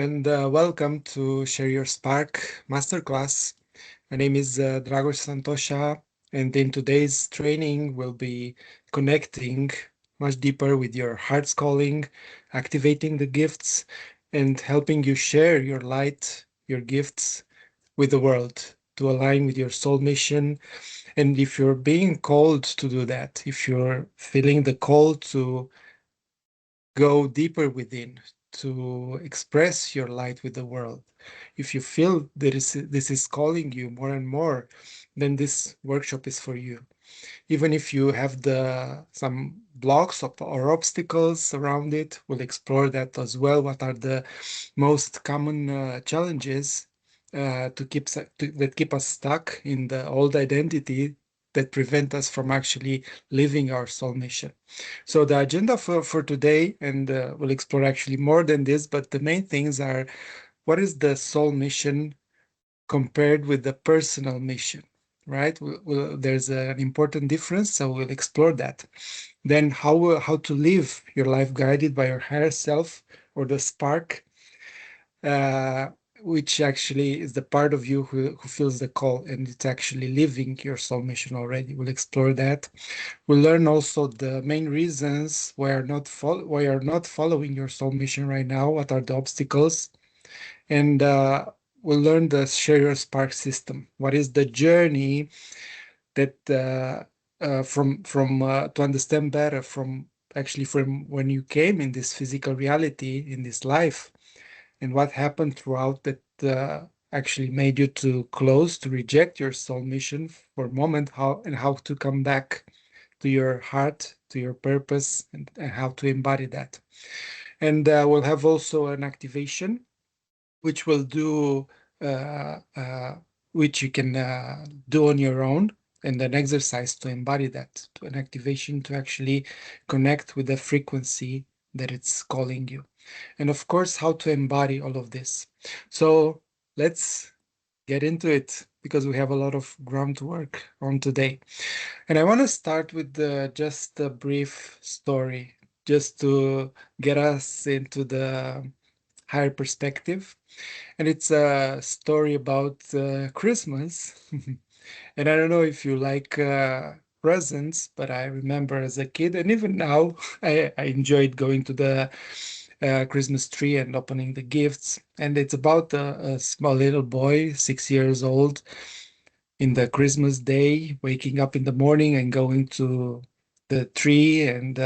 And welcome to Share Your Spark Masterclass. My name is Drago Santosa, and in today's training, we'll be connecting much deeper with your heart's calling, activating the gifts, and helping you share your light, your gifts with the world to align with your soul mission. And if you're being called to do that, if you're feeling the call to go deeper within, to express your light with the world. If you feel that this is calling you more and more, then this workshop is for you. Even if you have some blocks or obstacles around it, we'll explore that as well. What are the most common challenges that keep us stuck in the old identity that prevent us from actually living our soul mission. So the agenda for today, and we'll explore actually more than this, but the main things are what is the soul mission compared with the personal mission, right? There's an important difference, so we'll explore that. Then how to live your life guided by your higher self or the spark, uh, which actually is the part of you who feels the call and it's actually living your soul mission already. We'll explore that. We'll learn also the main reasons why you're not following your soul mission right now. What are the obstacles? And we'll learn the Share Your Spark system. What is the journey that from to understand better from when you came in this physical reality in this life, and what happened throughout that actually made you to close to reject your soul mission for a moment, how to come back to your heart, to your purpose, and how to embody that. And we'll have also an activation which will do which you can do on your own, and an exercise to embody that, to an activation to actually connect with the frequency that it's calling you, and of course how to embody all of this. So let's get into it because we have a lot of ground to work on today. And I want to start with just a brief story, just to get us into the higher perspective. And it's a story about Christmas. And I don't know if you like presents, but I remember as a kid, and even now, I enjoyed going to the Christmas tree and opening the gifts. And it's about a small little boy, 6 years old, in the Christmas day, waking up in the morning and going to the tree and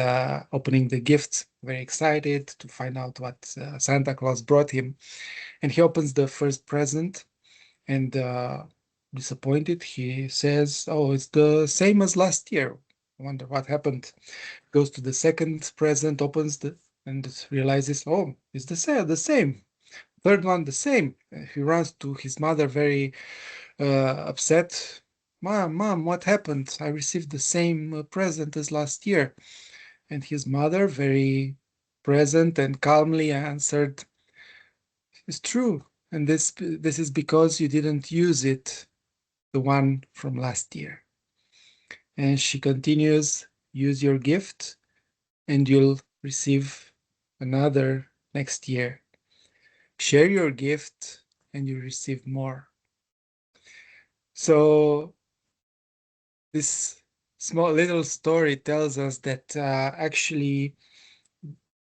opening the gifts. Very excited to find out what Santa Claus brought him. And he opens the first present and disappointed, he says, "Oh, it's the same as last year. I wonder what happened." Goes to the second present, opens the and realizes, "Oh, it's the same. Third one, the same." He runs to his mother, very upset. Mom, what happened? I received the same present as last year." And his mother, very present and calmly answered, "It's true. And this is because you didn't use it, the one from last year." And she continues, "Use your gift and you'll receive another next year. Share your gift and you receive more." So this small little story tells us that actually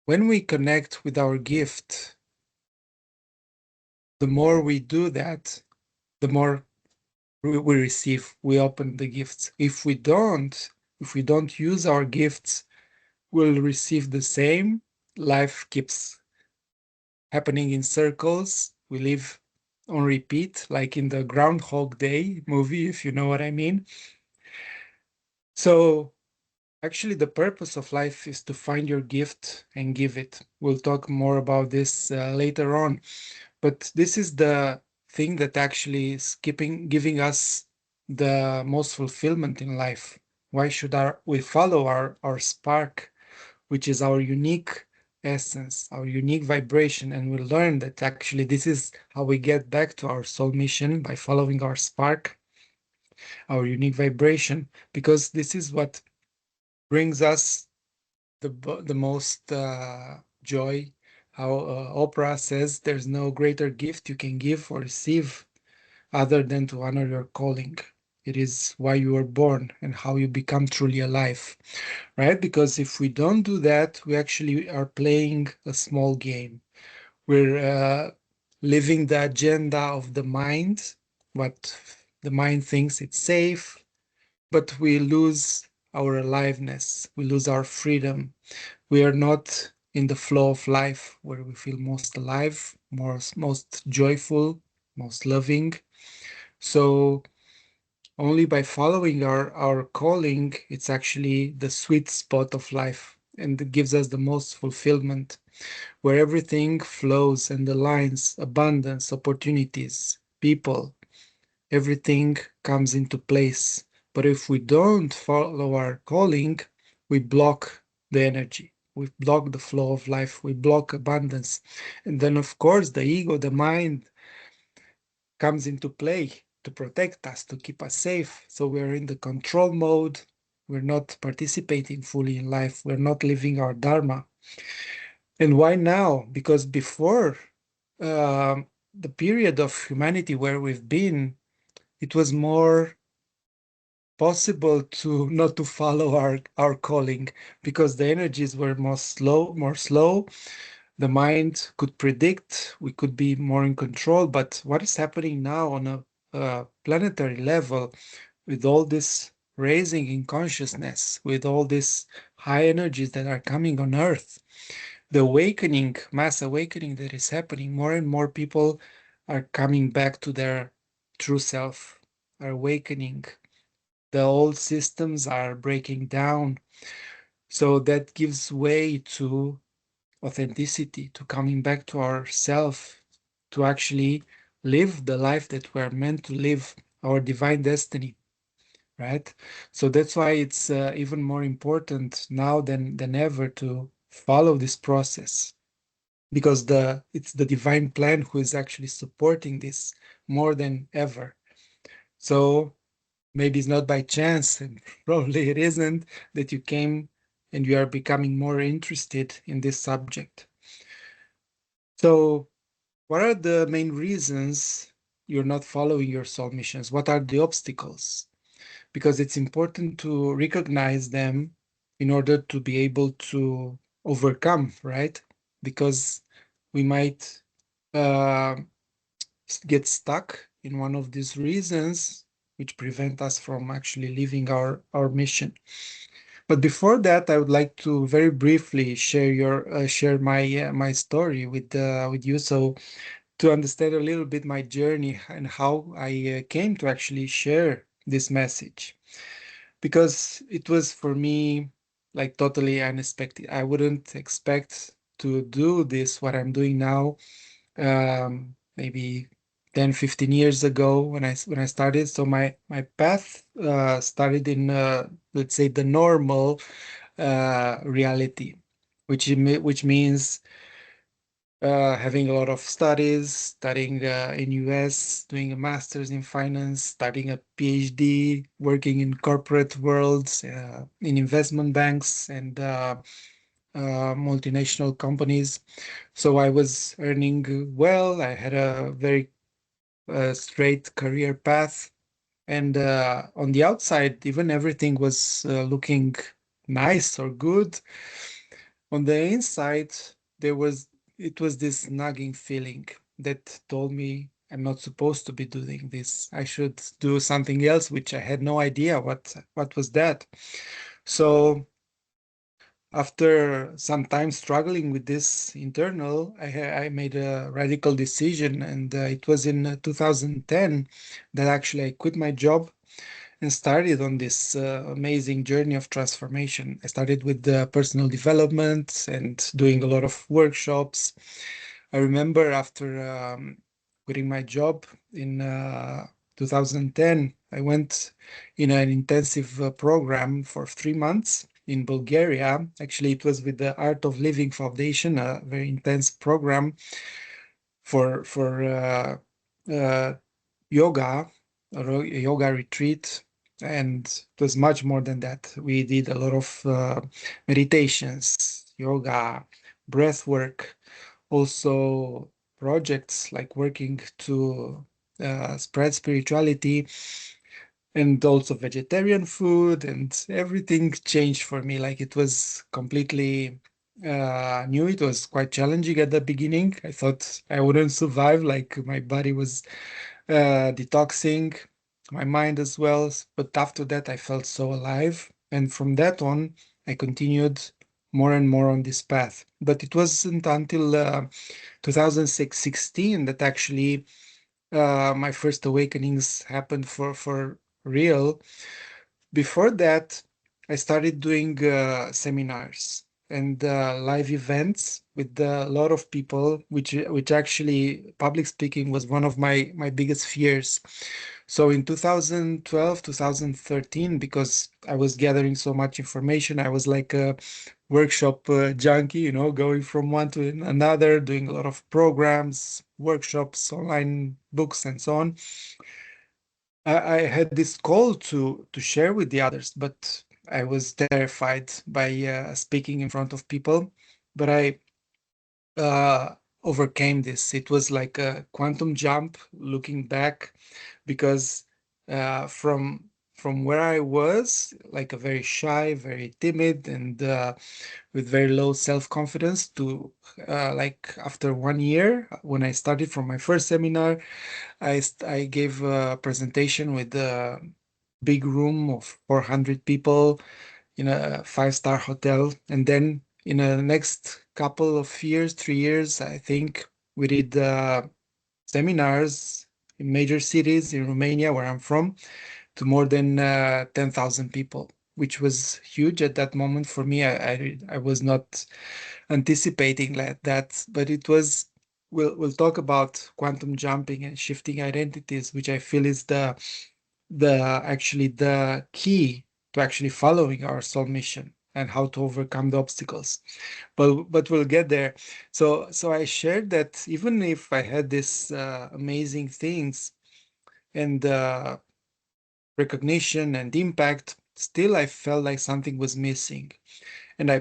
when we connect with our gift, the more we do that, the more we receive, we open the gifts. If we don't use our gifts, we'll receive the same. Life keeps happening in circles. We live on repeat, like in the Groundhog Day movie, if you know what I mean. So actually, the purpose of life is to find your gift and give it. We'll talk more about this later on. But this is the thing that actually is giving us the most fulfillment in life. Why should we follow our spark, which is our unique essence, our unique vibration? And we learn that actually this is how we get back to our soul mission, by following our spark, our unique vibration, because this is what brings us the most joy, how Oprah says there's no greater gift you can give or receive other than to honor your calling. It is why you were born and how you become truly alive, right? Because if we don't do that, we actually are playing a small game. We're living the agenda of the mind, what the mind thinks it's safe, but we lose our aliveness, we lose our freedom. We are not in the flow of life where we feel most alive, most joyful, most loving. So only by following our calling, it's actually the sweet spot of life and it gives us the most fulfillment, where everything flows and aligns, abundance, opportunities, people, everything comes into place. But if we don't follow our calling, we block the energy. We block the flow of life. We block abundance. And then, of course, the ego, the mind comes into play to protect us, to keep us safe. So we're in the control mode. We're not participating fully in life. We're not living our dharma. And why now? Because before the period of humanity where we've been, it was more possible to not to follow our calling because the energies were more slow. The mind could predict, we could be more in control. But what is happening now on a planetary level with all this raising in consciousness, with all these high energies that are coming on Earth, the awakening, mass awakening that is happening, more and more people are coming back to their true self, are awakening. The old systems are breaking down. So that gives way to authenticity, to coming back to ourself, to actually live the life that we're meant to live, our divine destiny, right? So that's why it's even more important now than ever to follow this process because it's the divine plan who is actually supporting this more than ever. So maybe it's not by chance, and probably it isn't, that you came and you are becoming more interested in this subject. So, what are the main reasons you're not following your soul missions? What are the obstacles? Because it's important to recognize them in order to be able to overcome, right? Because we might uh, get stuck in one of these reasons which prevent us from actually living our mission. But before that, I would like to very briefly share my story with you, so to understand a little bit my journey and how I came to actually share this message, because it was for me like totally unexpected. I wouldn't expect to do this what I'm doing now, maybe 10, 15 years ago when I started. So my path started in let's say the normal reality, which means having a lot of studies, studying in US, doing a master's in finance, studying a PhD, working in corporate worlds, in investment banks and multinational companies. So I was earning well. I had a very straight career path. And on the outside, even everything was looking nice or good. On the inside, there was it was this nagging feeling that told me I'm not supposed to be doing this. I should do something else, which I had no idea what was that. So after some time struggling with this internal, I made a radical decision, and it was in 2010 that actually I quit my job and started on this amazing journey of transformation. I started with personal development and doing a lot of workshops. I remember after quitting my job in 2010, I went in an intensive program for 3 months in Bulgaria. Actually, it was with the Art of Living Foundation, a very intense program for uh, yoga, a yoga retreat, and it was much more than that. We did a lot of meditations, yoga, breath work, also projects like working to spread spirituality, and also vegetarian food, and everything changed for me. Like it was completely new. It was quite challenging at the beginning. I thought I wouldn't survive. Like my body was detoxing, my mind as well. But after that, I felt so alive. And from that on, I continued more and more on this path. But it wasn't until 2016 that actually my first awakenings happened for real. Before that, I started doing seminars and live events with a lot of people, which actually public speaking was one of my biggest fears. So in 2012, 2013, because I was gathering so much information, I was like a workshop junkie, going from one to another, doing a lot of programs, workshops, online books, and so on. I had this call to share with the others, but I was terrified by speaking in front of people. But I uh, overcame this. It was like a quantum jump looking back, because from where I was, like a very shy, very timid, and with very low self-confidence, to like after 1 year, when I started from my first seminar, I gave a presentation with a big room of 400 people in a five-star hotel. And then in the next couple of years, 3 years, I think, we did seminars in major cities in Romania, where I'm from, to more than 10,000 people, which was huge at that moment for me. I was not anticipating like that, but it was. We'll talk about quantum jumping and shifting identities, which I feel is the key to actually following our soul mission and how to overcome the obstacles. But we'll get there. So I shared that even if I had this amazing things and recognition and impact, still I felt like something was missing. And I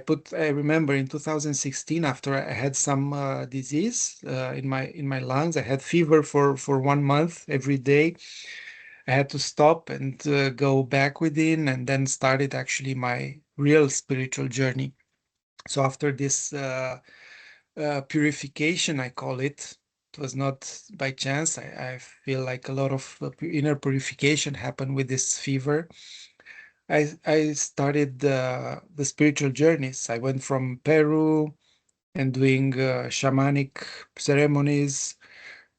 remember in 2016, after I had some disease in my lungs, I had fever for 1 month every day. I had to stop and go back within, and then started actually my real spiritual journey. So after this purification, I call it. It was not by chance. I feel like a lot of inner purification happened with this fever. I started the spiritual journeys. I went from Peru and doing shamanic ceremonies.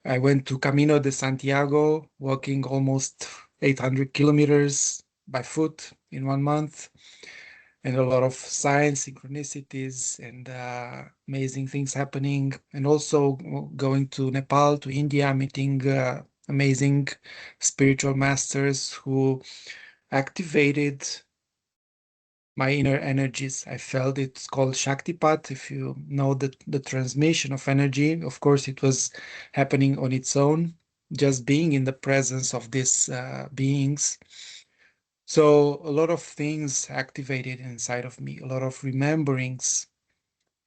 I went to Camino de Santiago, walking almost 800 kilometers by foot in 1 month, and a lot of signs, synchronicities, and amazing things happening. And also going to Nepal, to India, meeting amazing spiritual masters who activated my inner energies. I felt it's called Shaktipat. If you know the transmission of energy, of course, it was happening on its own, just being in the presence of these beings. So a lot of things activated inside of me, a lot of rememberings,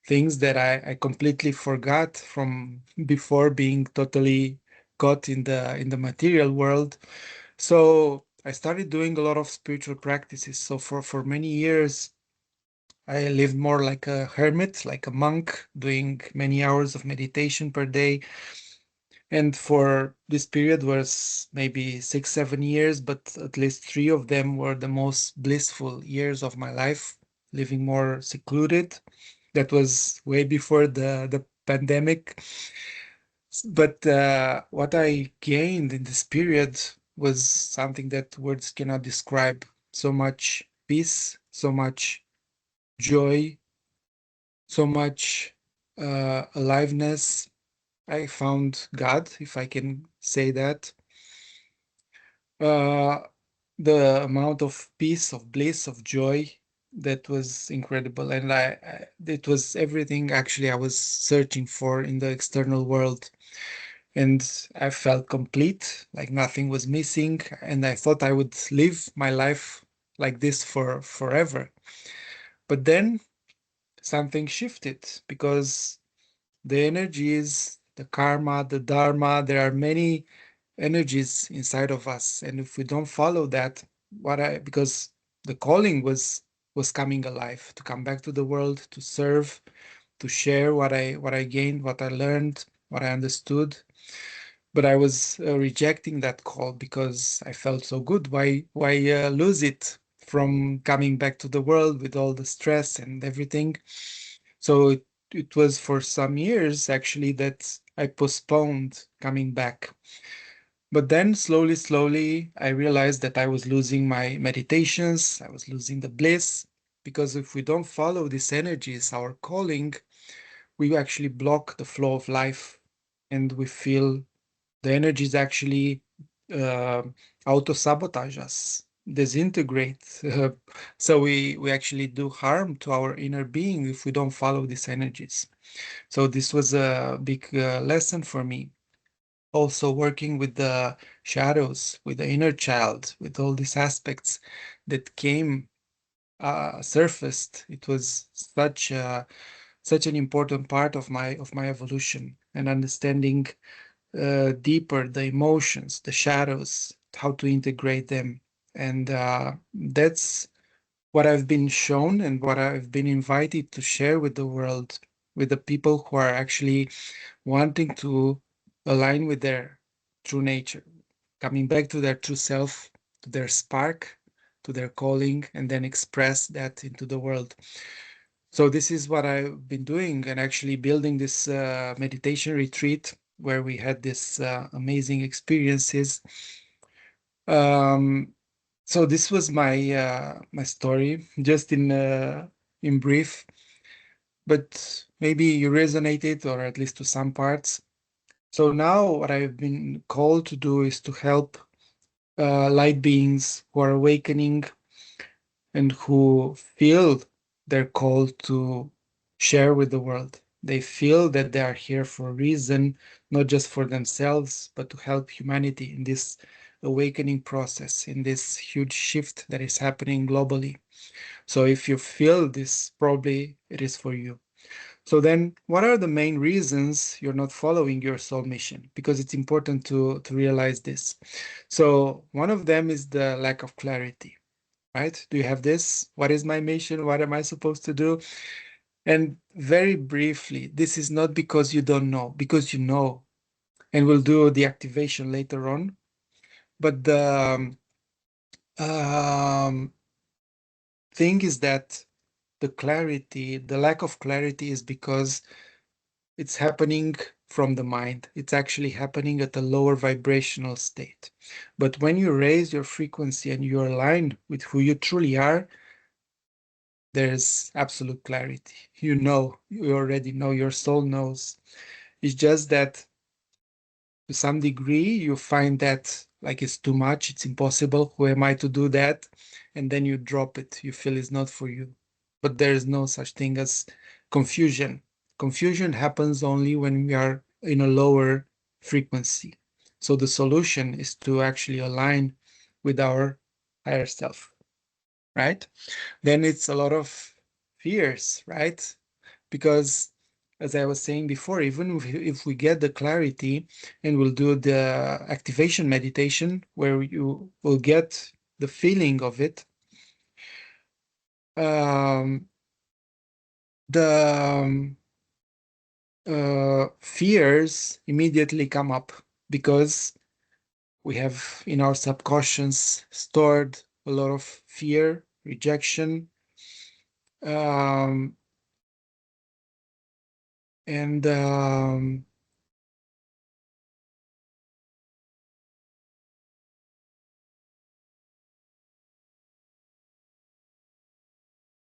things that I completely forgot from before being totally caught in the material world. So I started doing a lot of spiritual practices. So for many years, I lived more like a hermit, like a monk, doing many hours of meditation per day. And for this period was maybe 6, 7 years, but at least three of them were the most blissful years of my life, living more secluded. That was way before the pandemic. But what I gained in this period was something that words cannot describe. So much peace, so much joy, so much aliveness. I found God, if I can say that. Uh, the amount of peace, of bliss, of joy, that was incredible. And it was everything actually I was searching for in the external world. And I felt complete, like nothing was missing. And I thought I would live my life like this for forever. But then something shifted, because the energies, the karma, the dharma, there are many energies inside of us. And if we don't follow that, because the calling was coming alive, to come back to the world, to serve, to share what I gained, what I learned, what I understood. But I was rejecting that call because I felt so good. Why lose it from coming back to the world with all the stress and everything? So it was for some years actually that I postponed coming back. But then slowly, I realized that I was losing my meditations, I was losing the bliss, because if we don't follow these energies, our calling, we actually block the flow of life, and we feel the energies actually uh, auto-sabotage us, disintegrate. So we actually do harm to our inner being if we don't follow these energies. So this was a big lesson for me. Also working with the shadows, with the inner child, with all these aspects that came surfaced. It was such an important part of my evolution, and understanding deeper the emotions, the shadows, how to integrate them. And that's what I've been shown and what I've been invited to share with the world, with the people who are actually wanting to align with their true nature, coming back to their true self, to their spark, to their calling, and then express that into the world. So this is what I've been doing, and actually building this meditation retreat where we had this amazing experiences. Um, so this was my story, just in brief, but maybe you resonated, or at least to some parts. So now what I've been called to do is to help light beings who are awakening and who feel their call to share with the world. They feel that they are here for a reason, not just for themselves, but to help humanity in this awakening process, in this huge shift that is happening globally. So if you feel this, probably it is for you. So then, what are the main reasons you're not following your soul mission? Because it's important to realize this. So one of them is the lack of clarity, right? Do you have this? What is my mission? What am I supposed to do? And very briefly, this is not because you don't know, because you know, and we'll do the activation later on. But the um, thing is that the lack of clarity is because it's happening from the mind. It's actually happening at a lower vibrational state. But when you raise your frequency and you align with who you truly are, there's absolute clarity. You already know, your soul knows. It's just that to some degree you find that like it's too much, it's impossible. Who am I to do that? And then you drop it. You feel it's not for you. But there is no such thing as confusion. Confusion happens only when we are in a lower frequency. So the solution is to actually align with our higher self, right? Then it's a lot of fears, right? Because as I was saying before, even if we get the clarity and we'll do the activation meditation where you will get the feeling of it, um, the fears immediately come up because we have in our subconscious stored a lot of fear, rejection, um, and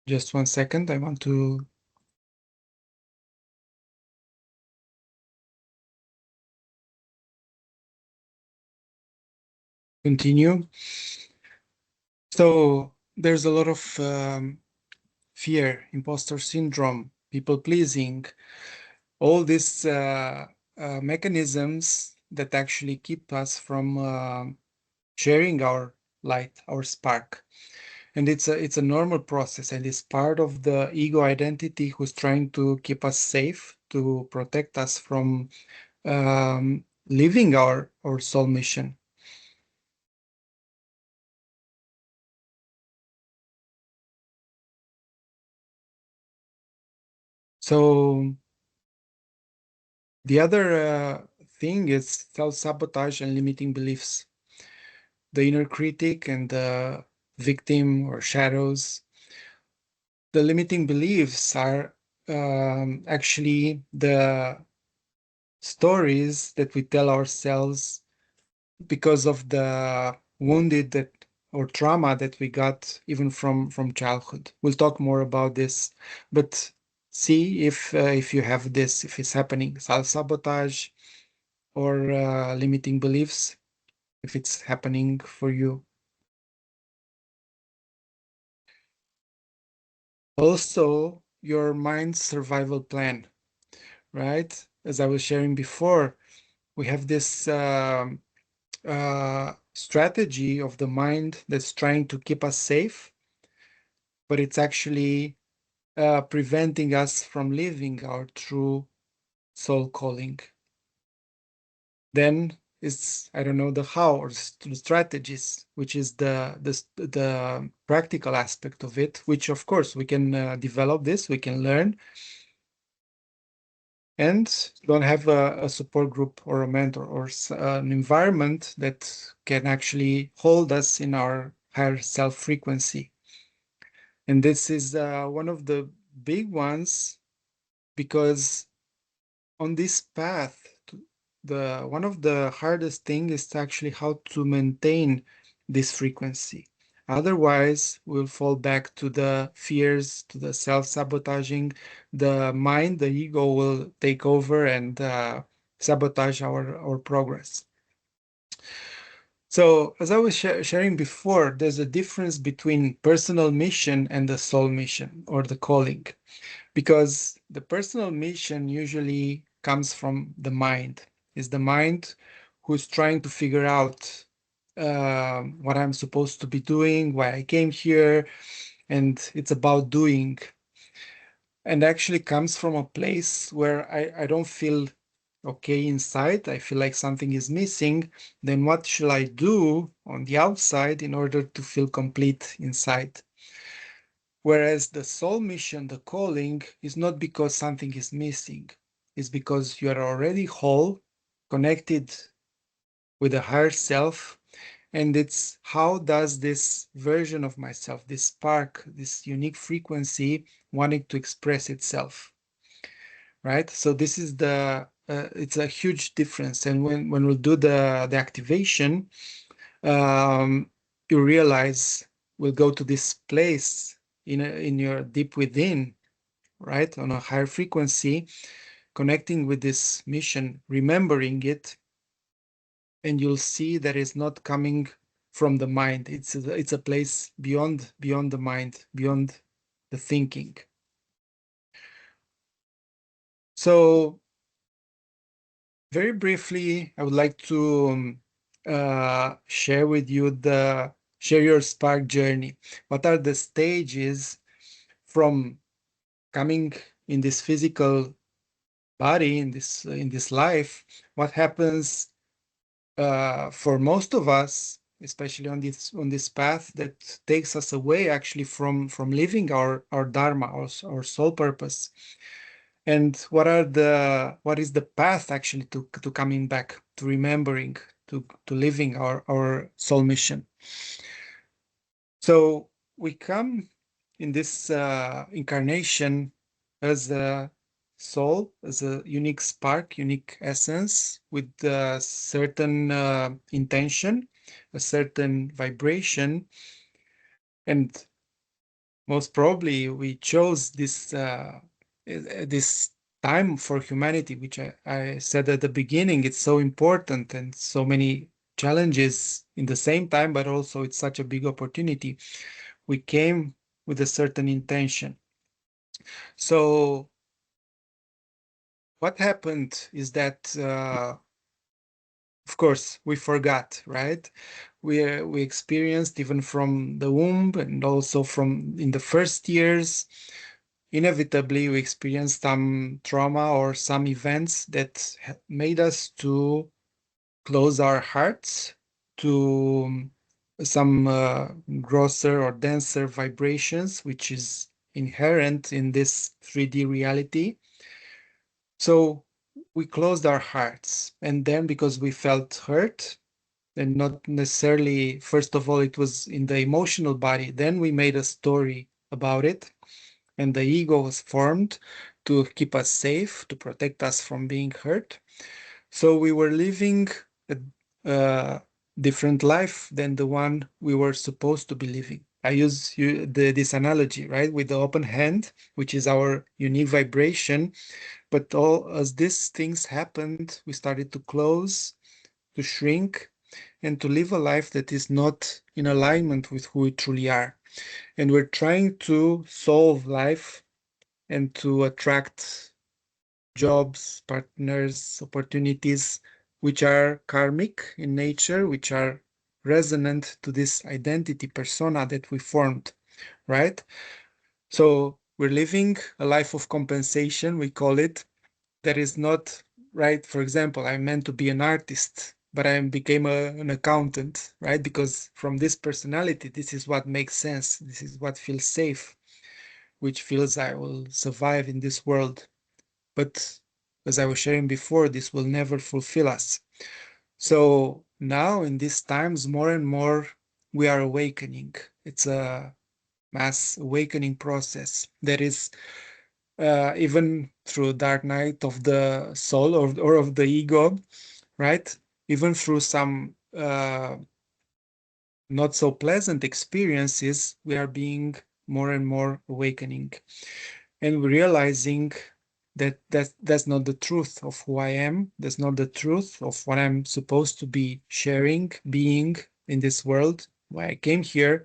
just 1 second, I want to continue. So there's a lot of fear, imposter syndrome, people pleasing, all these mechanisms that actually keep us from sharing our light, our spark. And it's a normal process, and it's part of the ego identity who's trying to keep us safe, to protect us from living our soul mission. So the other thing is self-sabotage and limiting beliefs. The inner critic and the victim or shadows. The limiting beliefs are actually the stories that we tell ourselves because of the wounded that or trauma that we got even from childhood. We'll talk more about this, but see if you have this, if it's happening, self-sabotage or limiting beliefs, if it's happening for you. Also, your mind's survival plan, right? As I was sharing before, we have this strategy of the mind that's trying to keep us safe, but it's actually preventing us from living our true soul calling. Then it's, I don't know, the how or the strategies, which is the practical aspect of it, which of course we can develop this, we can learn, and don't have a support group or a mentor or an environment that can actually hold us in our higher self frequency. And this is one of the big ones because on this path, the one of the hardest thing is actually how to maintain this frequency. Otherwise, we'll fall back to the fears, to the self-sabotaging. The mind, the ego will take over and sabotage our progress. So, as I was sharing before, there's a difference between personal mission and the soul mission or the calling, because the personal mission usually comes from the mind. Is the mind who's trying to figure out what I'm supposed to be doing, why I came here, and it's about doing. And actually comes from a place where I don't feel okay inside. I feel like something is missing. Then what should I do on the outside in order to feel complete inside? Whereas the soul mission, the calling, is not because something is missing. It's because you are already whole, connected with a higher self. And it's how does this version of myself, this spark, this unique frequency wanting to express itself, right? So this is it's a huge difference. And when we'll do the activation, um, you realize we'll go to this place in your deep within, right? On a higher frequency, connecting with this mission, remembering it, and you'll see that it's not coming from the mind. It's a place beyond the mind, beyond the thinking. So very briefly, I would like to share with you the Share Your Spark journey. What are the stages from coming in this physical body in this life? What happens for most of us, especially on this path that takes us away actually from living our dharma, our soul purpose, and what is the path actually to coming back, to remembering, to living our soul mission. So we come in this incarnation as a soul, as a unique spark, unique essence with a certain intention, a certain vibration, and most probably we chose this time for humanity, which I said at the beginning, it's so important and so many challenges in the same time, but also it's such a big opportunity. We came with a certain intention. So what happened is that, of course, we forgot, right? We experienced even from the womb and also from in the first years, inevitably we experienced some trauma or some events that made us to close our hearts to some grosser or denser vibrations, which is inherent in this 3D reality. So we closed our hearts. And then because we felt hurt, and not necessarily, first of all, it was in the emotional body, then we made a story about it. And the ego was formed to keep us safe, to protect us from being hurt. So we were living a different life than the one we were supposed to be living. I use this analogy, right, with the open hand, which is our unique vibration. But all as these things happened, we started to close, to shrink, and to live a life that is not in alignment with who we truly are. And we're trying to solve life and to attract jobs, partners, opportunities, which are karmic in nature, which are resonant to this identity persona that we formed, right? So we're living a life of compensation, we call it, that is not right. For example, I meant to be an artist, but I became an accountant, right? Because from this personality, this is what makes sense. This is what feels safe, which feels I will survive in this world. But as I was sharing before, this will never fulfill us. So now in these times, more and more we are awakening. It's a mass awakening process that is even through dark night of the soul or of the ego, right? Even through some not so pleasant experiences, we are being more and more awakening. And we're realizing that that's not the truth of who I am. That's not the truth of what I'm supposed to be sharing, being in this world, why I came here.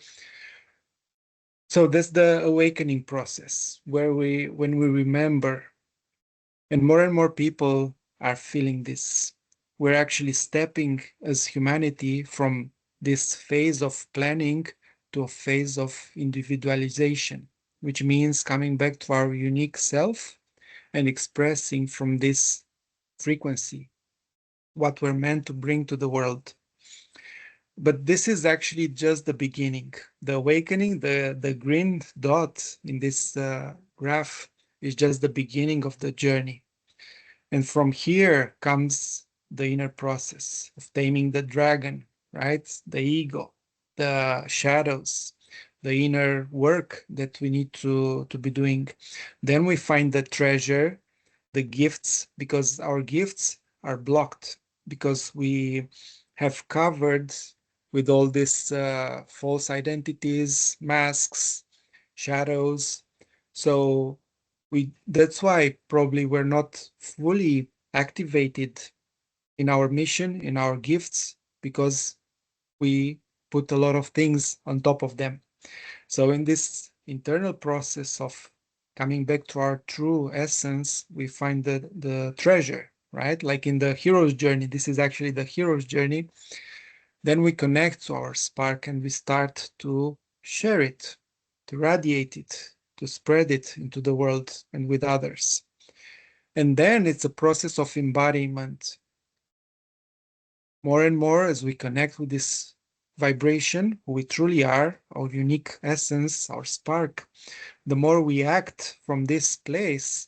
So that's the awakening process where when we remember, and more people are feeling this. We're actually stepping as humanity from this phase of planning to a phase of individualization, which means coming back to our unique self and expressing from this frequency what we're meant to bring to the world. But this is actually just the beginning. The awakening, the green dot in this graph is just the beginning of the journey. And from here comes the inner process of taming the dragon, right? The ego, the shadows, the inner work that we need to be doing. Then we find the treasure, the gifts, because our gifts are blocked, because we have covered with all these false identities, masks, shadows. So that's why probably we're not fully activated in our mission, in our gifts, because we put a lot of things on top of them. So in this internal process of coming back to our true essence, we find the treasure, right? Like in the hero's journey, this is actually the hero's journey. Then we connect to our spark and we start to share it, to radiate it, to spread it into the world and with others. And then it's a process of embodiment. More and more as we connect with this vibration, who we truly are, our unique essence, our spark, the more we act from this place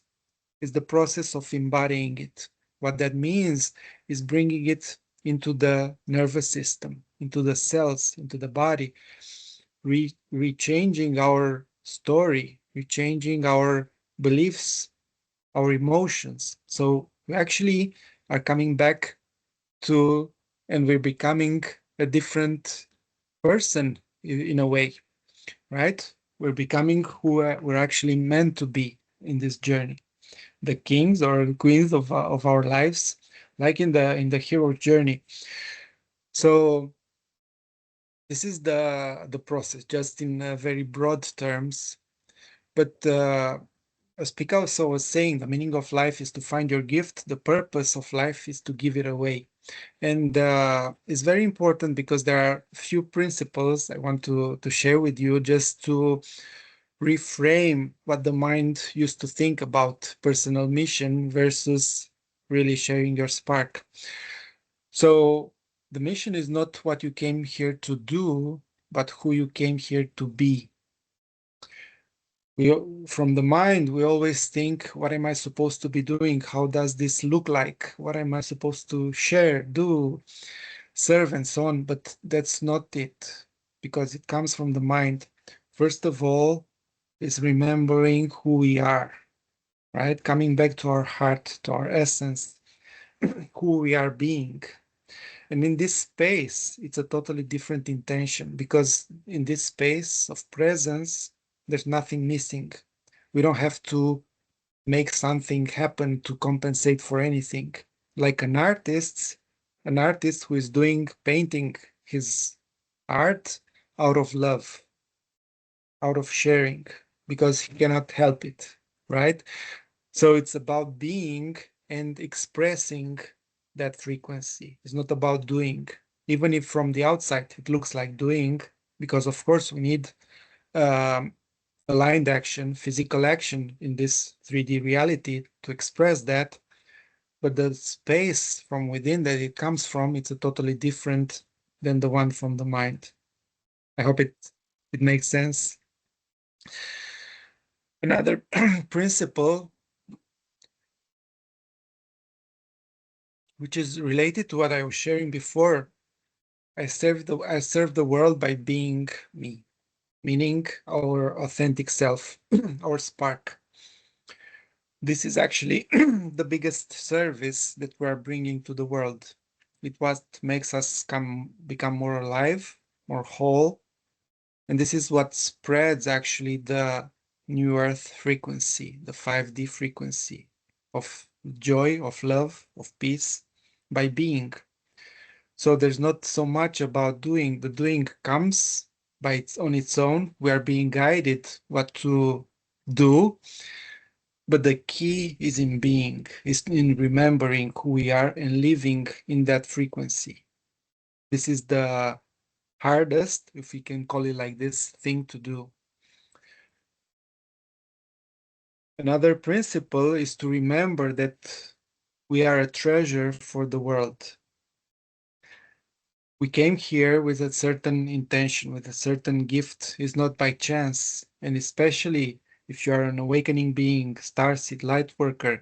is the process of embodying it. What that means is bringing it into the nervous system, into the cells, into the body, rechanging our story, rechanging our beliefs, our emotions. So we actually are coming back to, and we're becoming a different person in a way, right? We're becoming who we're actually meant to be in this journey, the kings or queens of our lives, like in the hero journey. So this is the process, just in very broad terms. But as Picasso was saying, the meaning of life is to find your gift. The purpose of life is to give it away. And it's very important because there are a few principles I want to share with you just to reframe what the mind used to think about personal mission versus really sharing your spark. So the mission is not what you came here to do, but who you came here to be. From the mind, we always think, what am I supposed to be doing? How does this look like? What am I supposed to share, do, serve, and so on? But that's not it, because it comes from the mind. First of all, is remembering who we are, right? Coming back to our heart, to our essence, who we are being. And in this space, it's a totally different intention, because in this space of presence, there's nothing missing. We don't have to make something happen to compensate for anything. Like an artist who is doing painting his art out of love, out of sharing, because he cannot help it, right? So it's about being and expressing that frequency. It's not about doing, even if from the outside it looks like doing, because of course we need um, aligned action, physical action in this 3D reality to express that. But the space from within that it comes from, it's a totally different than the one from the mind. I hope it makes sense. Another principle, which is related to what I was sharing before, I serve the world by being me, meaning our authentic self, our spark. This is actually the biggest service that we are bringing to the world. It what makes us become more alive, more whole, and this is what spreads actually the new earth frequency, the 5D frequency of joy, of love, of peace, by being. So there's not so much about doing. The doing comes by on its own. We are being guided what to do, but the key is in being, is in remembering who we are and living in that frequency. This is the hardest, if we can call it like this, thing to do. Another principle is to remember that we are a treasure for the world. We came here with a certain intention, with a certain gift. It's not by chance. And especially if you are an awakening being, starseed, lightworker,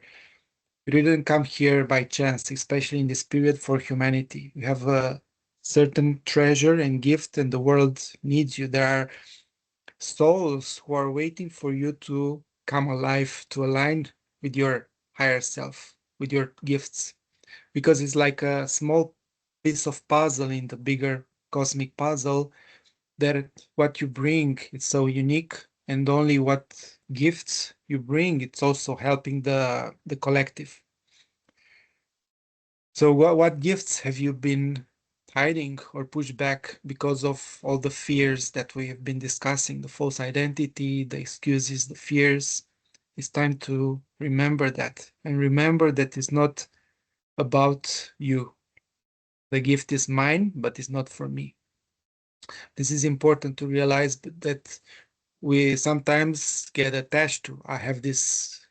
you didn't come here by chance, especially in this period for humanity. You have a certain treasure and gift, and the world needs you. There are souls who are waiting for you to come alive, to align with your higher self, with your gifts, because it's like a small piece of puzzle in the bigger cosmic puzzle, that what you bring is so unique, and only what gifts you bring, it's also helping the collective. So what gifts have you been hiding or pushed back because of all the fears that we have been discussing, the false identity, the excuses, the fears? It's time to remember that, and remember that it's not about you. The gift is mine, but it's not for me. This is important to realize that we sometimes get attached to. I have this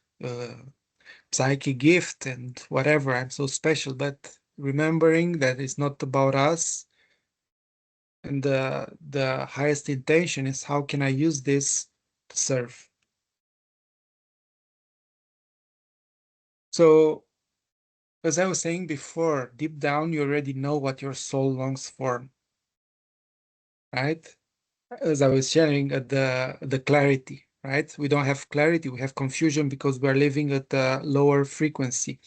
psychic gift and whatever, I'm so special, but remembering that it's not about us, and the highest intention is how can I use this to serve. So as I was saying before, deep down you already know what your soul longs for, right? As I was sharing at the clarity, right? We don't have clarity, we have confusion because we're living at a lower frequency.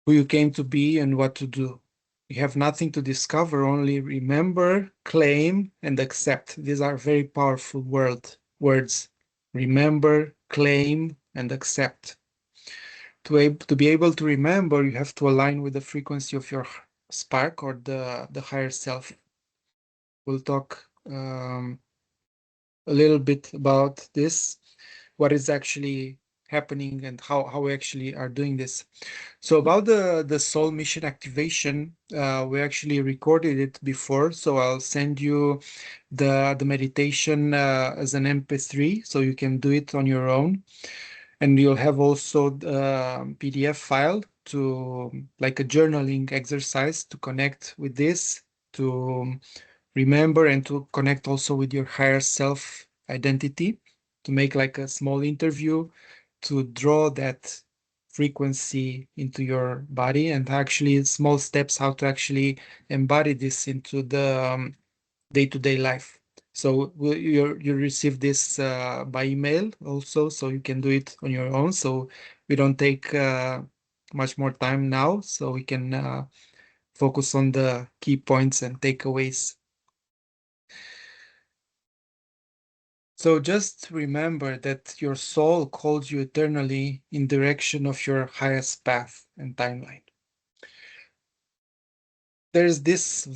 Who you came to be and what to do. You have nothing to discover, only remember, claim, and accept. These are very powerful words. Remember, claim, and accept. To be able to remember, you have to align with the frequency of your spark or the higher self. We'll talk a little bit about this, what is actually happening and how we actually are doing this. So about the soul mission activation, we actually recorded it before, so I'll send you the meditation as an MP3, so you can do it on your own. And you'll have also the PDF file to like a journaling exercise to connect with this, to remember and to connect also with your higher self identity, to make like a small interview, to draw that frequency into your body, and actually small steps how to actually embody this into the day-to-day life. So you receive this by email also, so you can do it on your own. So we don't take much more time now, so we can focus on the key points and takeaways. So just remember that your soul calls you eternally in direction of your highest path and timeline. There's this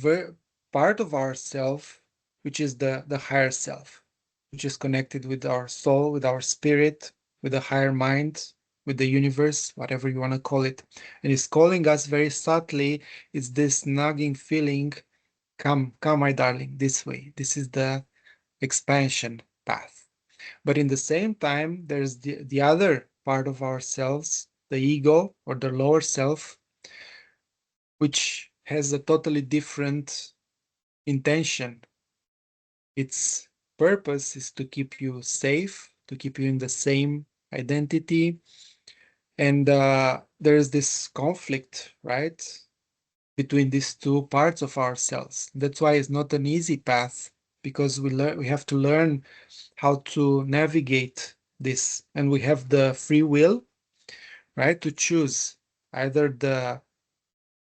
part of ourself, which is the higher self, which is connected with our soul, with our spirit, with the higher mind, with the universe, whatever you want to call it. And it's calling us very subtly. It's this nagging feeling, come, come, my darling, this way. This is the expansion path. But in the same time, there's the other part of ourselves, the ego or the lower self, which has a totally different intention. Its purpose is to keep you safe, to keep you in the same identity. And there's this conflict, right, between these two parts of ourselves. That's why it's not an easy path, because we have to learn how to navigate this. And we have the free will, right, to choose either the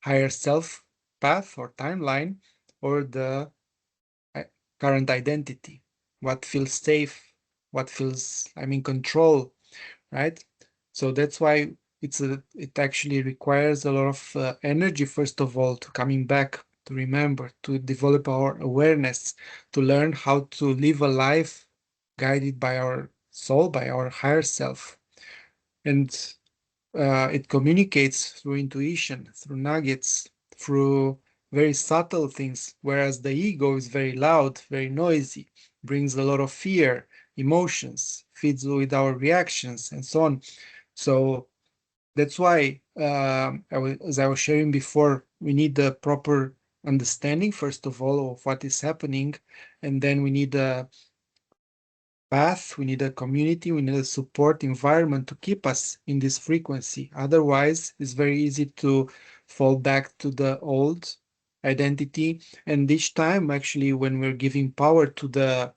higher self path or timeline or the current identity, what feels safe, what feels I'm in control, right? So that's why it actually requires a lot of energy, first of all, to coming back, to remember, to develop our awareness, to learn how to live a life guided by our soul, by our higher self. And it communicates through intuition, through nuggets, through very subtle things, whereas the ego is very loud, very noisy, brings a lot of fear, emotions, feeds with our reactions, and so on. So that's why, as I was sharing before, we need the proper understanding, first of all, of what is happening, and then we need a path, we need a community, we need a support environment to keep us in this frequency. Otherwise, it's very easy to fall back to the old identity. And each time, actually, when we're giving power to the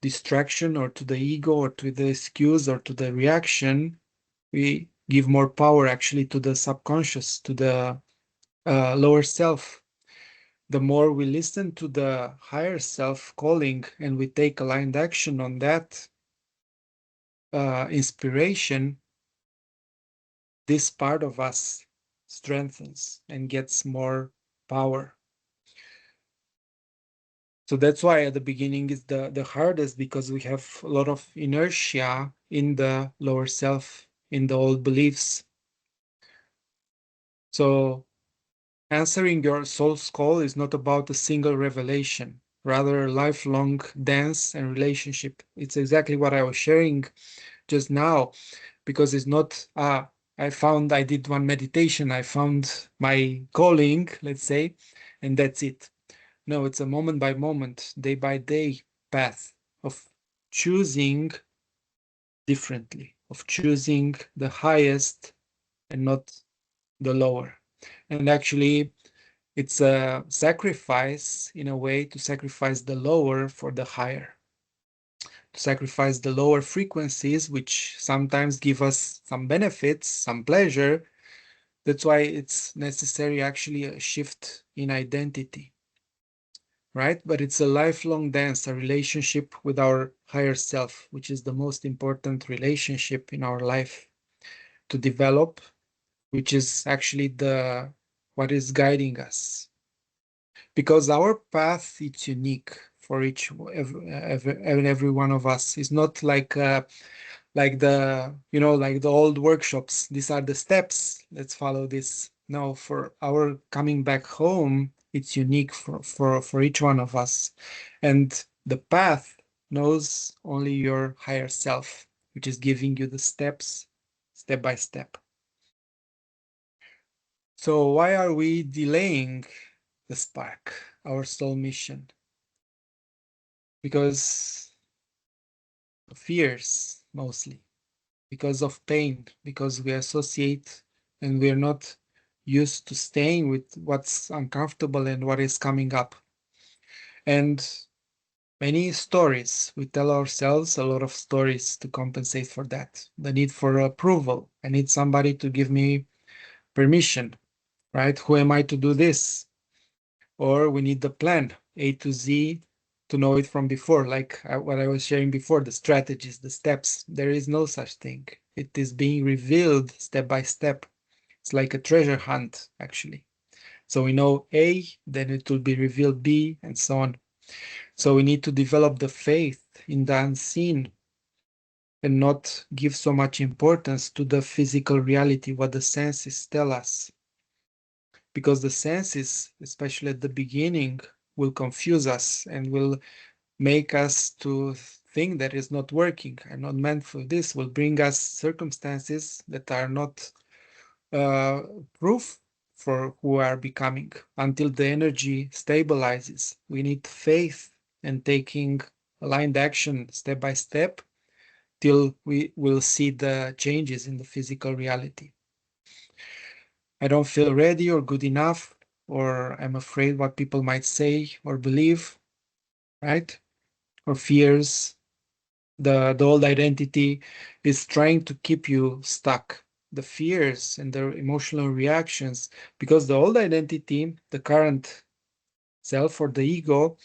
distraction or to the ego or to the excuse or to the reaction, we give more power actually to the subconscious, to the lower self. The more we listen to the higher self calling and we take aligned action on that, inspiration, this part of us strengthens and gets more power. So that's why at the beginning is the hardest, because we have a lot of inertia in the lower self, in the old beliefs. So answering your soul's call is not about a single revelation, rather a lifelong dance and relationship. It's exactly what I was sharing just now, because it's not I did one meditation, I found my calling, let's say, and that's it. No, it's a moment by moment, day by day path of choosing differently, of choosing the highest and not the lower. And actually, it's a sacrifice in a way, to sacrifice the lower for the higher, to sacrifice the lower frequencies, which sometimes give us some benefits, some pleasure. That's why it's necessary actually a shift in identity, right? But it's a lifelong dance, a relationship with our higher self, which is the most important relationship in our life to develop, which is actually the what is guiding us. Because our path is unique for each every one of us. It's not like like like the old workshops. These are the steps. Let's follow this. No, for our coming back home, it's unique for each one of us. And the path knows only your higher self, which is giving you the steps, step by step. So why are we delaying the spark, our soul mission? Because of fears, mostly. Because of pain, because we associate and we're not used to staying with what's uncomfortable and what is coming up. And many stories, we tell ourselves a lot of stories to compensate for that. The need for approval. I need somebody to give me permission, right? Who am I to do this? Or we need the plan A to Z to know it from before, like what I was sharing before, the strategies, the steps. There is no such thing. It is being revealed step by step. It's like a treasure hunt, actually. So we know A, then it will be revealed B, and so on. So we need to develop the faith in the unseen and not give so much importance to the physical reality, what the senses tell us. Because the senses, especially at the beginning, will confuse us and will make us to think that is not working. I'm not meant for this, will bring us circumstances that are not uh, proof for who we are becoming until the energy stabilizes. We need faith and taking aligned action step by step till we will see the changes in the physical reality. I don't feel ready or good enough, or I'm afraid what people might say or believe, right? Or fears. The old identity is trying to keep you stuck. The fears and the emotional reactions, because the old identity, the current self or the ego,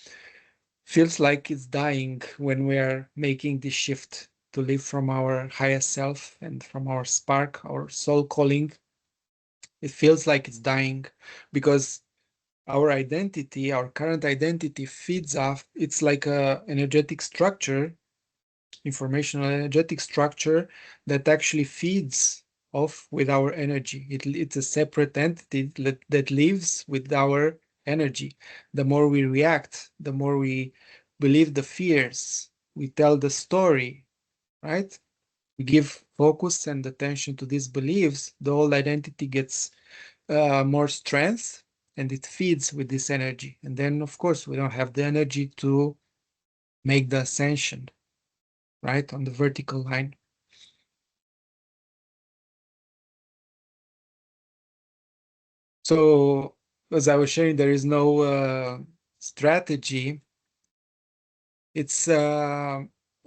feels like it's dying when we are making this shift to live from our highest self and from our spark, our soul calling. It feels like it's dying because our identity, our current identity feeds off, it's like a energetic structure, informational energetic structure that actually feeds off with our energy. It's a separate entity that lives with our energy. The more we react, the more we believe the fears, we tell the story, right? We give focus and attention to these beliefs, the whole identity gets more strength and it feeds with this energy. And then, of course, we don't have the energy to make the ascension, right, on the vertical line. So, as I was sharing, there is no strategy. It's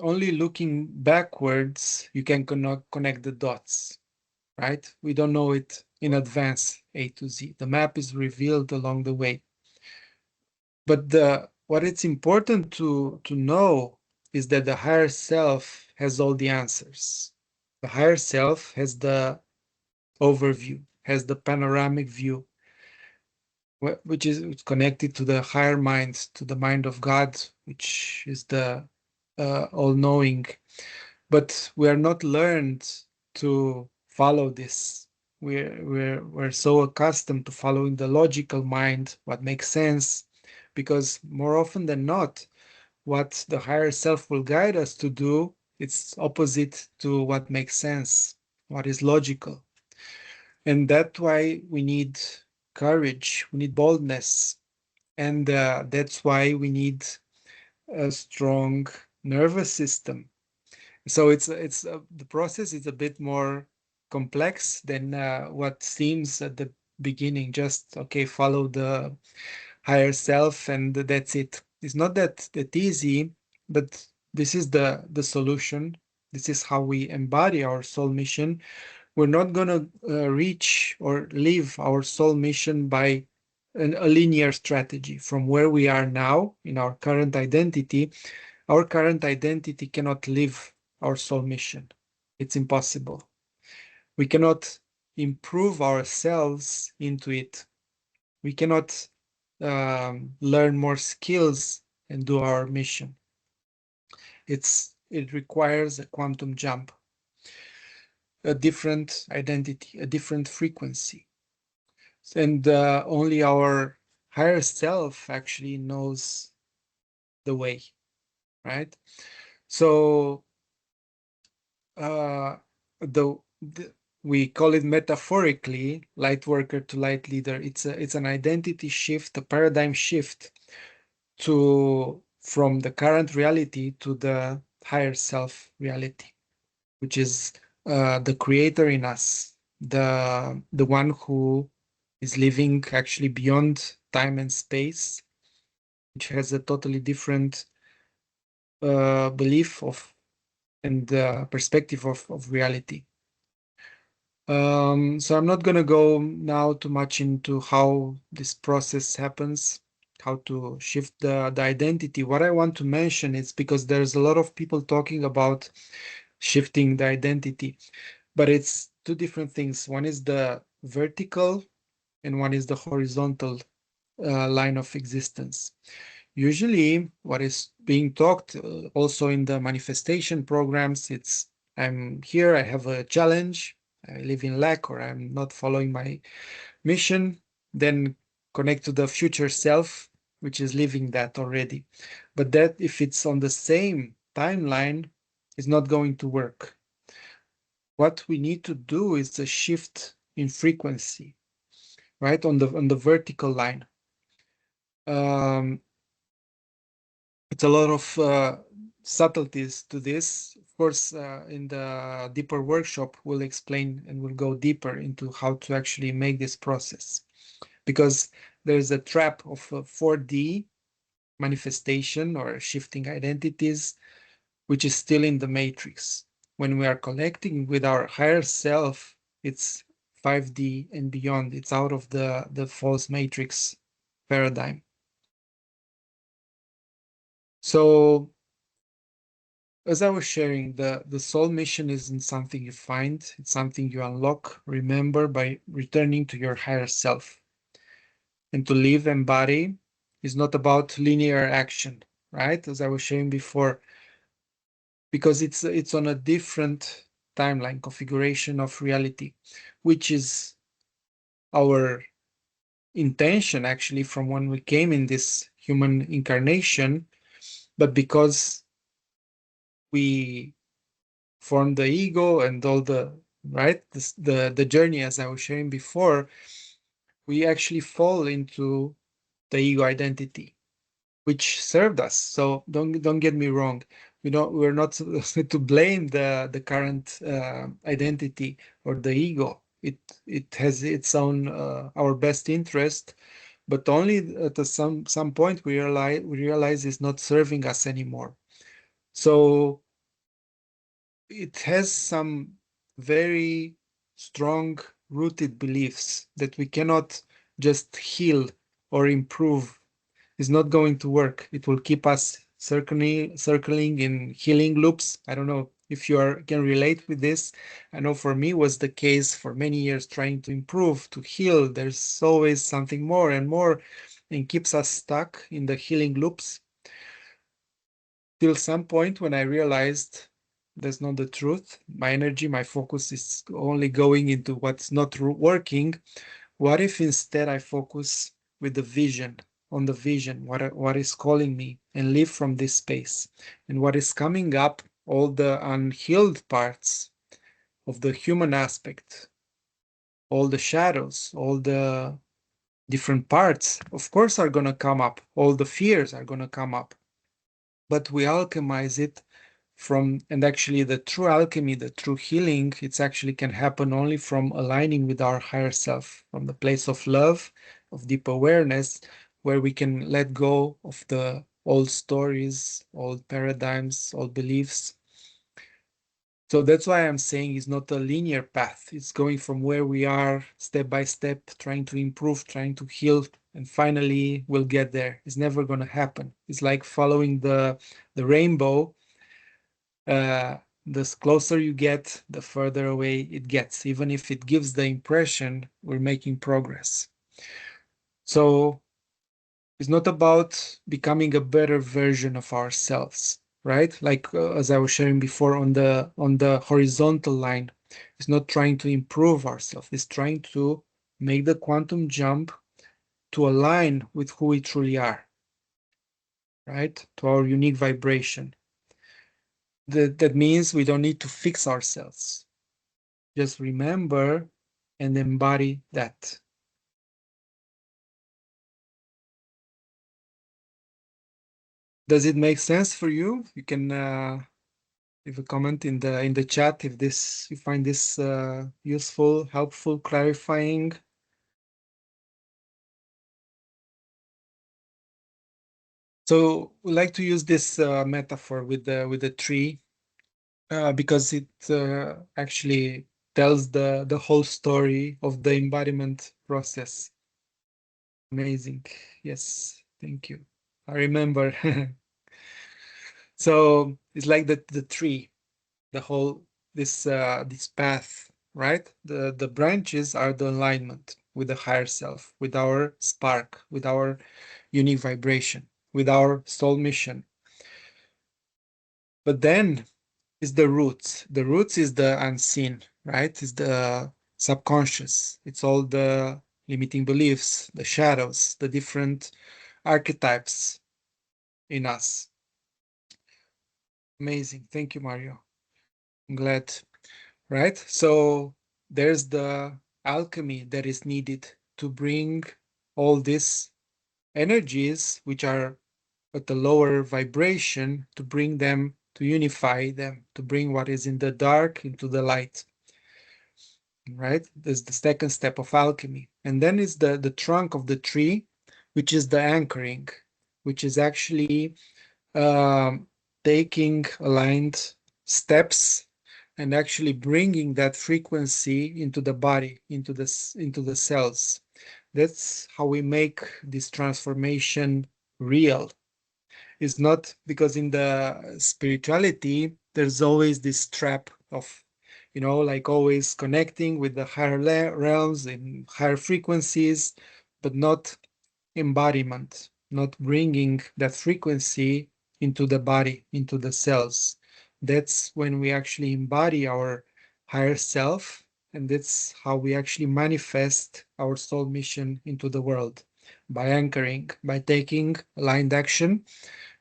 only looking backwards, you can connect the dots, right? We don't know it in advance, A to Z. The map is revealed along the way. But what it's important to know is that the higher self has all the answers. The higher self has the overview, has the panoramic view, which is connected to the higher mind, to the mind of God, which is the all-knowing. But we are not learned to follow this. We're so accustomed to following the logical mind, what makes sense, because more often than not, what the higher self will guide us to do, it's opposite to what makes sense, what is logical. And that's why we need courage, we need boldness, and that's why we need a strong nervous system. So it's the process is a bit more complex than what seems at the beginning. Just okay, follow the higher self, and that's it. It's not that easy, but this is the solution. This is how we embody our soul mission. We're not gonna reach or live our soul mission by a linear strategy from where we are now in our current identity. Our current identity cannot live our soul mission. It's impossible. We cannot improve ourselves into it. We cannot learn more skills and do our mission. It requires a quantum jump. a different identity, a different frequency. And only our higher self actually knows the way, right? So uh, the we call it metaphorically light worker to light leader. It's an identity shift, a paradigm shift to from the current reality to the higher self reality, which is the creator in us, the one who is living actually beyond time and space, which has a totally different belief of and perspective of reality. So I'm not going to go now too much into how this process happens, how to shift the identity. What I want to mention is because there's a lot of people talking about shifting the identity, but it's two different things. One is the vertical and one is the horizontal line of existence. Usually, what is being talked also in the manifestation programs, it's I'm here, I have a challenge, I live in lack, or I'm not following my mission, then connect to the future self, which is living that already. But that, if it's on the same timeline, is not going to work. What we need to do is a shift in frequency, right? On the vertical line. Um, it's a lot of subtleties to this. Of course, in the deeper workshop, we'll explain and we'll go deeper into how to actually make this process. Because there's a trap of a 4D manifestation or shifting identities, which is still in the matrix. When we are connecting with our higher self, it's 5D and beyond. It's out of the false matrix paradigm. So as I was sharing, the soul mission isn't something you find, it's something you unlock, remember by returning to your higher self. And to live embody is not about linear action, right? As I was sharing before, because it's on a different timeline configuration of reality, which is our intention actually from when we came in this human incarnation, but because we form the ego and all the right the journey as I was sharing before, we actually fall into the ego identity, which served us. So don't get me wrong. We're not supposed to blame the current identity or the ego. It has its own our best interest, but only at some point we realize it's not serving us anymore. So it has some very strong rooted beliefs that we cannot just heal or improve. Is not going to work. It will keep us circling in healing loops. I don't know if can relate with this. I know for me was the case for many years trying to improve, to heal. There's always something more and more and keeps us stuck in the healing loops till some point when I realized that's not the truth. My energy, my focus is only going into what's not working. What if instead I focus with the vision, on the vision, what is calling me, and live from this space? And what is coming up, all the unhealed parts of the human aspect, all the shadows, all the different parts, of course, are going to come up. All the fears are going to come up. But we alchemize it from, and actually the true alchemy, the true healing, it's actually can happen only from aligning with our higher self, from the place of love, of deep awareness, where we can let go of the old stories, old paradigms, old beliefs. So that's why I'm saying it's not a linear path. It's going from where we are step by step, trying to improve, trying to heal, and finally we'll get there. It's never going to happen. It's like following the rainbow. The closer you get, the further away it gets, even if it gives the impression we're making progress. So it's not about becoming a better version of ourselves, right? Like as I was sharing before on the horizontal line, It's not trying to improve ourselves. It's trying to make the quantum jump to align with who we truly are, right? To our unique vibration. That means we don't need to fix ourselves. Just remember and embody that. Does it make sense for you? You can leave a comment in the chat if this you find this useful, helpful, clarifying. So we like to use this metaphor with the tree because it actually tells the whole story of the embodiment process. Amazing. Yes, thank you. I remember. So it's like the tree, the whole this path, right? The branches are the alignment with the higher self, with our spark, with our unique vibration, with our soul mission. But then is the roots. The roots is the unseen, right? Is the subconscious. It's all the limiting beliefs, the shadows, the different archetypes in us. Amazing. Thank you, Mario. I'm glad, right? So there's the alchemy that is needed to bring all these energies, which are at the lower vibration, to bring them, to unify them, to bring what is in the dark into the light, right? There's the second step of alchemy. And then is the trunk of the tree, which is the anchoring, which is actually um, taking aligned steps and actually bringing that frequency into the body, into the cells. That's how we make this transformation real. It's not because in the spirituality there's always this trap of, like always connecting with the higher realms in higher frequencies, but not embodiment, not bringing that frequency into the body, into the cells. That's when we actually embody our higher self, and that's how we actually manifest our soul mission into the world, by anchoring, by taking aligned action,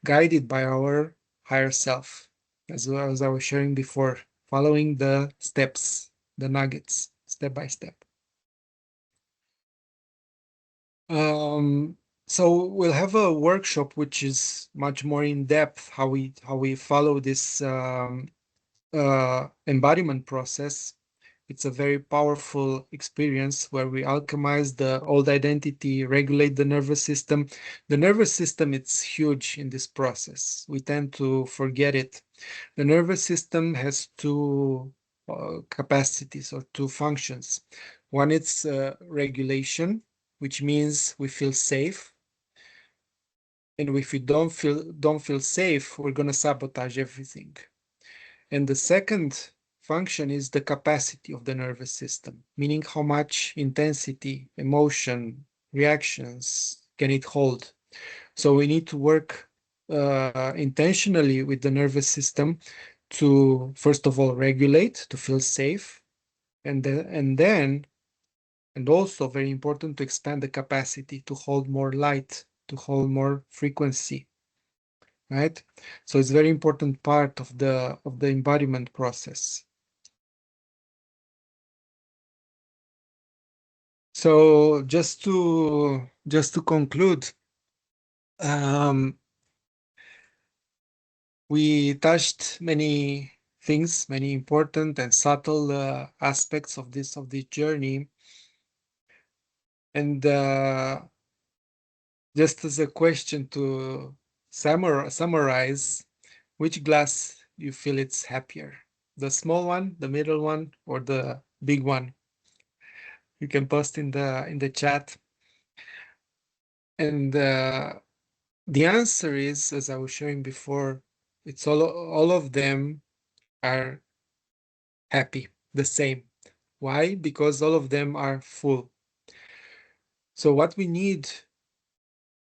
guided by our higher self, as well as I was sharing before, following the steps, the nuggets, step by step. Um, so we'll have a workshop which is much more in depth how we follow this embodiment process. It's a very powerful experience where we alchemize the old identity, regulate the nervous system. The nervous system, it's huge in this process. We tend to forget it. The nervous system has two capacities or two functions. One is regulation, which means we feel safe. And if we don't feel safe, we're gonna sabotage everything. And the second function is the capacity of the nervous system, meaning how much intensity, emotion, reactions can it hold. So we need to work intentionally with the nervous system to, first of all, regulate, to feel safe, and also very important to expand the capacity to hold more light, to hold more frequency, right? So it's very important part of the embodiment process. So just to conclude, um, we touched many things, many important and subtle aspects of this journey, and just as a question to summarize, which glass you feel it's happier? The small one, the middle one, or the big one? You can post in the chat. And the answer is, as I was sharing before, it's all of them are happy, the same. Why? Because all of them are full. So what we need,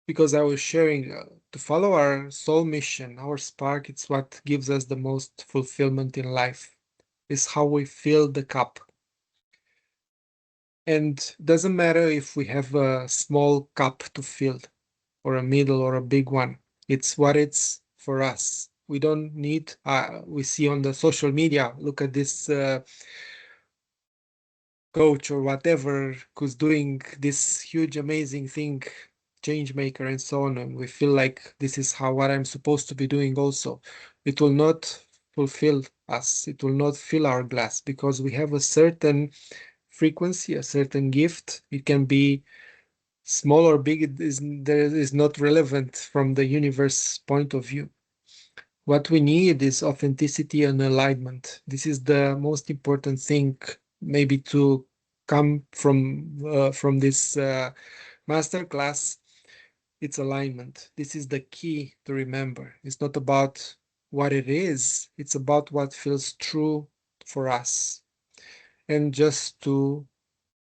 because I was sharing, to follow our soul mission, our spark, it's what gives us the most fulfillment in life, is how we fill the cup. And doesn't matter if we have a small cup to fill or a middle or a big one. It's what it's for us. We don't need, we see on the social media, look at this coach or whatever who's doing this huge, amazing thing, change maker and so on. And we feel like this is how what I'm supposed to be doing also. It will not fulfill us. It will not fill our glass because we have a certain frequency, a certain gift. It can be small or big, there is not relevant from the universe point of view. What we need is authenticity and alignment. This is the most important thing, maybe to come from this masterclass. It's alignment. This is the key to remember. It's not about what it is, it's about what feels true for us. And just to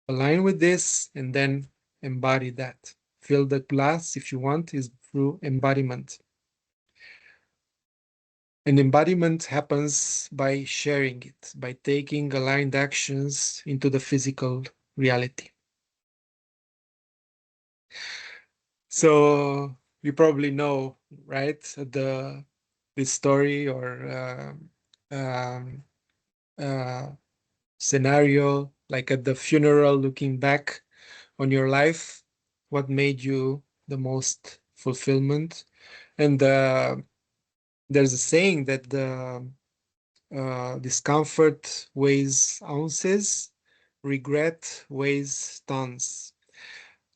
align with this and then embody that. Fill the glass, if you want, is through embodiment. And embodiment happens by sharing it, by taking aligned actions into the physical reality. So you probably know, right, this story or um, uh, scenario, like at the funeral, looking back on your life, what made you the most fulfillment. And there's a saying that the discomfort weighs ounces, regret weighs tons.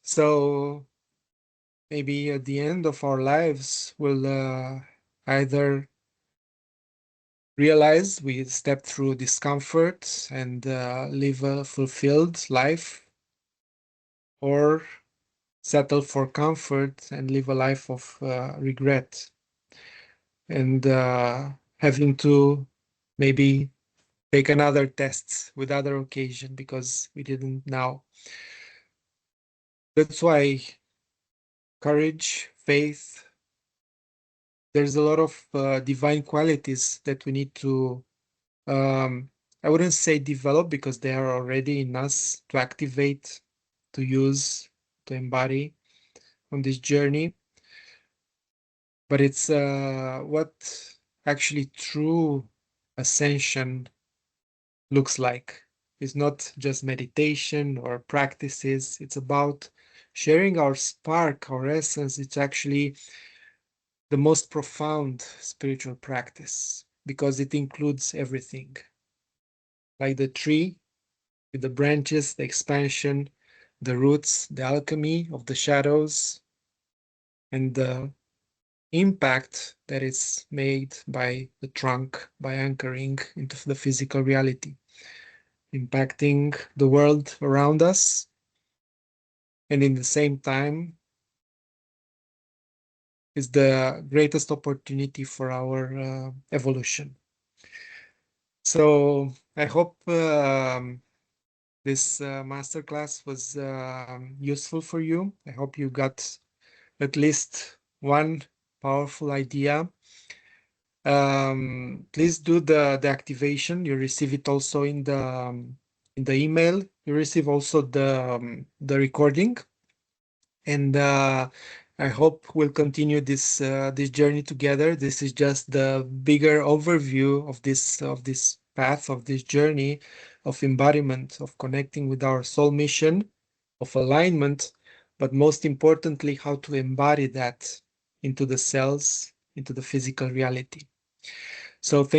So maybe at the end of our lives, we'll either realize we stepped through discomfort and live a fulfilled life, or settle for comfort and live a life of regret and having to maybe take another test with other occasion because we didn't know. That's why courage, faith, there's a lot of divine qualities that we need to, um, I wouldn't say develop because they are already in us to activate, to use, to embody on this journey. But it's what actually true ascension looks like. It's not just meditation or practices. It's about sharing our spark, our essence. It's actually the most profound spiritual practice because it includes everything. Like the tree with the branches, the expansion, the roots, the alchemy of the shadows, and the impact that is made by the trunk by anchoring into the physical reality, impacting the world around us, and in the same time is the greatest opportunity for our evolution. So I hope this masterclass was useful for you. I hope you got at least one powerful idea. Please do the activation. You receive it also in the email. You receive also the recording, and I hope we'll continue this journey together. This is just the bigger overview of this path, of this journey of embodiment, of connecting with our soul mission, of alignment, but most importantly, how to embody that into the cells, into the physical reality. So thank